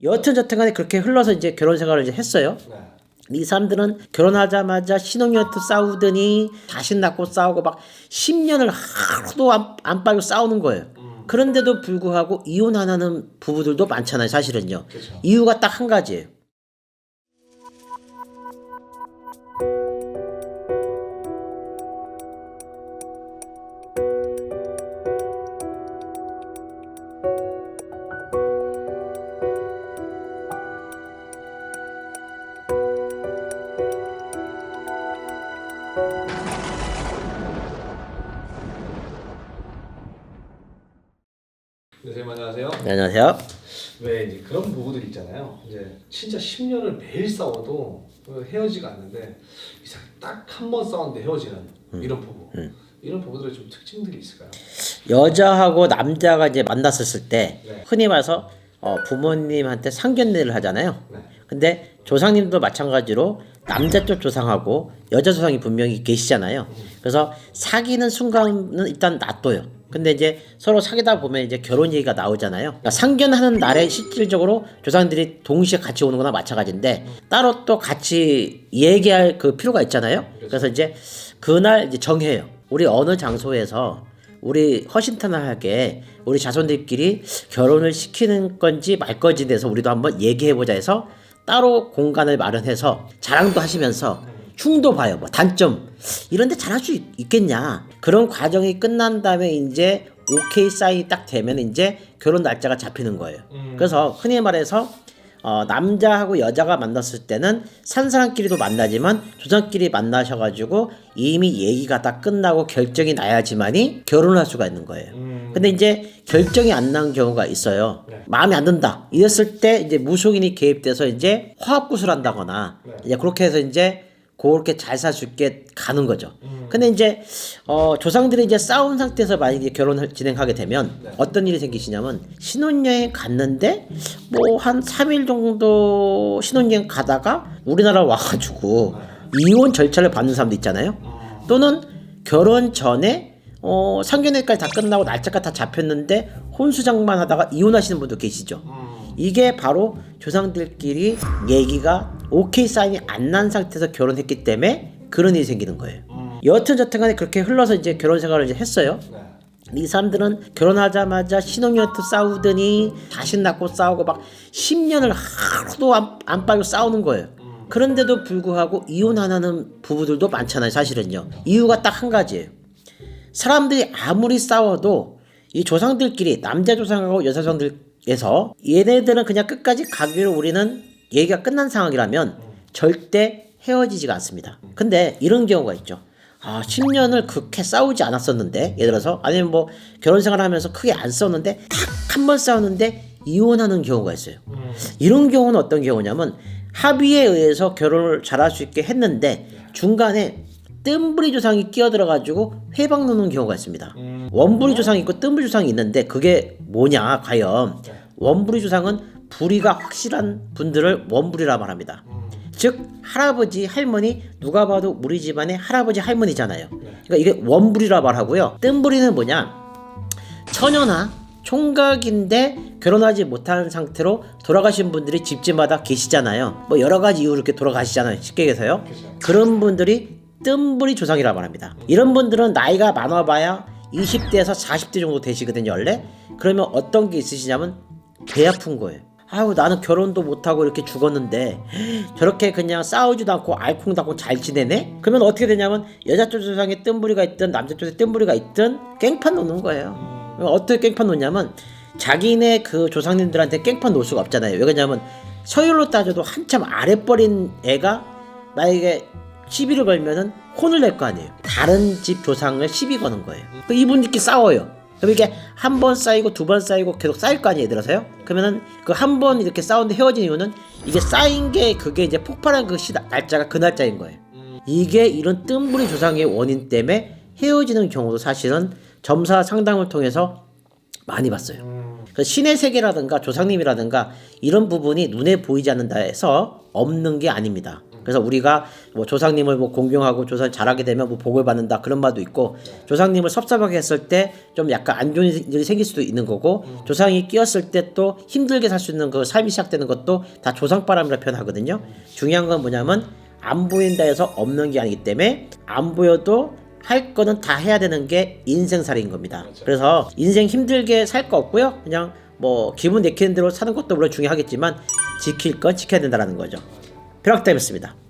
여튼 저튼 간에 그렇게 흘러서 이제 결혼 생활을 이제 했어요. 이 사람들은 결혼하자마자 신혼여행도 싸우더니 다시 낳고 싸우고 막 10년을 하루도 안 빠지고 싸우는 거예요. 그런데도 불구하고 이혼 안 하는 부부들도 많잖아요, 사실은요. 그렇죠. 이유가 딱 한 가지예요. 선생님 안녕하세요. 네, 안녕하세요. 왜 이제 그런 부부들 있잖아요. 이제 진짜 10년을 매일 싸워도 헤어지가 않는데 이상 딱 한 번 싸웠는데 헤어지는 이런 부부. 이런 부부들의 좀 특징들이 있을까요? 여자하고 남자가 이제 만났었을 때 네. 흔히 말해서 부모님한테 상견례를 하잖아요. 네. 근데 조상님도 마찬가지로 남자 쪽 조상하고 여자 조상이 분명히 계시잖아요. 그래서 사귀는 순간은 일단 놔둬요. 근데 이제 서로 사귀다 보면 이제 결혼 얘기가 나오잖아요. 그러니까 상견하는 날에 실질적으로 조상들이 동시에 같이 오는 거나 마찬가지인데 따로 또 같이 얘기할 그 필요가 있잖아요. 그래서 이제 그날 이제 정해요. 우리 어느 장소에서 우리 허심탄회하게 우리 자손들끼리 결혼을 시키는 건지 말 건지에 대해서 우리도 한번 얘기해보자 해서 따로 공간을 마련해서 자랑도 하시면서 흉도 봐요. 뭐 단점 이런데 잘할 수 있겠냐. 그런 과정이 끝난 다음에 이제 오케이 사인이 딱 되면 이제 결혼 날짜가 잡히는 거예요. 그래서 흔히 말해서 남자하고 여자가 만났을 때는 산 사람끼리도 만나지만 조상끼리 만나셔가지고 이미 얘기가 다 끝나고 결정이 나야지만이 결혼할 수가 있는 거예요. 근데 이제 결정이 안 난 경우가 있어요. 네. 마음에 안 든다. 이랬을 때 이제 무속인이 개입돼서 이제 화합구슬 한다거나 네. 이제 그렇게 해서 이제 그렇게 잘 살 수 있게 가는 거죠. 근데 이제 조상들이 이제 싸운 상태에서 만약에 결혼을 진행하게 되면 네. 어떤 일이 생기시냐면 신혼여행 갔는데 뭐 한 3일 정도 신혼여행 가다가 우리나라 와가지고 이혼 절차를 받는 사람도 있잖아요. 또는 결혼 전에 상견례까지 다 끝나고 날짜가 다 잡혔는데 혼수장만 하다가 이혼하시는 분도 계시죠. 이게 바로 조상들끼리 얘기가 오케이 사인이 안 난 상태에서 결혼했기 때문에 그런 일이 생기는 거예요. 여튼 저튼 간에 그렇게 흘러서 이제 결혼 생활을 이제 했어요. 네. 이 사람들은 결혼하자마자 신혼여행도 싸우더니 다시 낳고 싸우고 막 10년을 하루도 안 빠지고 싸우는 거예요. 그런데도 불구하고 이혼 안 하는 부부들도 많잖아요, 사실은요. 이유가 딱 한 가지예요. 사람들이 아무리 싸워도 이 조상들끼리 남자 조상하고 여자 조상들에서 얘네들은 그냥 끝까지 가기로 우리는 얘기가 끝난 상황이라면 절대 헤어지지가 않습니다. 근데 이런 경우가 있죠. 10년을 그렇게 싸우지 않았었는데 예를 들어서 아니면 뭐 결혼 생활을 하면서 크게 안 싸웠는데 딱 한 번 싸웠는데 이혼하는 경우가 있어요. 이런 경우는 어떤 경우냐면 합의에 의해서 결혼을 잘할 수 있게 했는데 중간에 뜸부리 조상이 끼어들어가지고 회방 놓는 경우가 있습니다. 원부리 조상이 있고 뜸부리 조상이 있는데 그게 뭐냐 과연. 원부리 조상은 부리가 확실한 분들을 원부리라 말합니다. 즉 할아버지 할머니 누가 봐도 우리 집안의 할아버지 할머니잖아요. 그러니까 이게 원부리라 말하고요. 뜸부리는 뭐냐 처녀나 총각인데 결혼하지 못한 상태로 돌아가신 분들이 집집마다 계시잖아요. 뭐 여러 가지 이유로 이렇게 돌아가시잖아요. 쉽게 해서요. 그런 분들이 뜸부리 조상이라 말합니다. 이런 분들은 나이가 많아봐야 20대에서 40대 정도 되시거든요 원래. 그러면 어떤 게 있으시냐면 배 아픈 거예요. 아유 나는 결혼도 못하고 이렇게 죽었는데 저렇게 그냥 싸우지도 않고 알콩달콩 잘 지내네? 그러면 어떻게 되냐면 여자 쪽 조상에 뜸부리가 있든 남자 쪽에 뜸부리가 있든 깽판 놓는 거예요. 어떻게 깽판 놓냐면 자기네 그 조상님들한테 깽판 놓을 수가 없잖아요. 왜 그러냐면 서열로 따져도 한참 아래 버린 애가 만약에 시비를 걸면은 혼을 낼 거 아니에요. 다른 집 조상을 시비 거는 거예요. 이분들끼리 싸워요. 그럼 이게 한 번 쌓이고 두 번 쌓이고 계속 쌓일 거 아니에요, 얘들아서요? 그러면은 그 한 번 이렇게 싸우는데 헤어진 이유는 이게 쌓인 게 그게 이제 폭발한 그 날짜가 그 날짜인 거예요. 이게 이런 뜸부리 조상의 원인 때문에 헤어지는 경우도 사실은 점사 상담을 통해서 많이 봤어요. 그래서 신의 세계라든가 조상님이라든가 이런 부분이 눈에 보이지 않는다 해서 없는 게 아닙니다. 그래서 우리가 뭐 조상님을 뭐 공경하고 조상 잘하게 되면 뭐 복을 받는다 그런 말도 있고, 조상님을 섭섭하게 했을 때 좀 약간 안 좋은 일이 생길 수도 있는 거고, 조상이 끼었을 때 또 힘들게 살 수 있는 그 삶이 시작되는 것도 다 조상바람이라 표현하거든요. 중요한 건 뭐냐면 안 보인다 해서 없는 게 아니기 때문에 안 보여도 할 거는 다 해야 되는 게 인생살이인 겁니다. 그래서 인생 힘들게 살 거 없고요. 그냥 뭐 기분 내키는 대로 사는 것도 물론 중요하겠지만 지킬 건 지켜야 된다는 거죠. 벼락타임이었습니다.